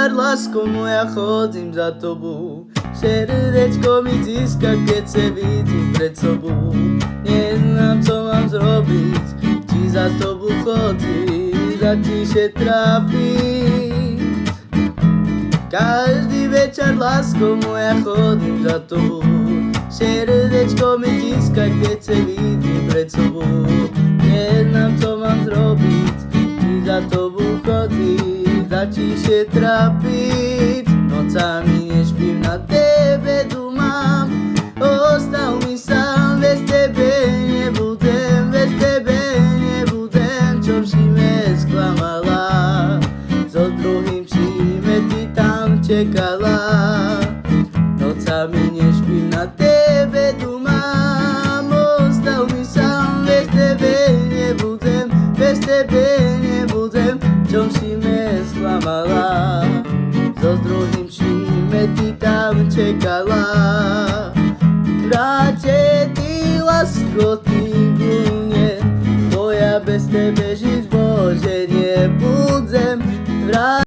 вечер, ласко моја, ходим за тобу. Сердечко ми циска keď се видим пред собу. Не знам што мам зробить, чи за тобу ходим, да ти се трапить. Каждый вечер, ласко моја, ходим за тобу. Сердечко ми циска keď се видим пред собу. Не знам што мам зробить, чи за тобу ходим, да ти се трапить. Nocami nie śpim, na tebe dumam. Ostał mi sam, bez tebe nie budem, bez tebe nie budem. Čo si me sklamala, so druhým si me ty tam čekala. Nocami nie śpim, na tebe dumam. Ostał mi sam, bez tebe nie budem, bez tebe nie budem. Čo si me sklamala, so druhým me ty tam čekala. Radšej ty, lásko, ty ku mne, bo ja bez tebe žiť, Bože, nebudem.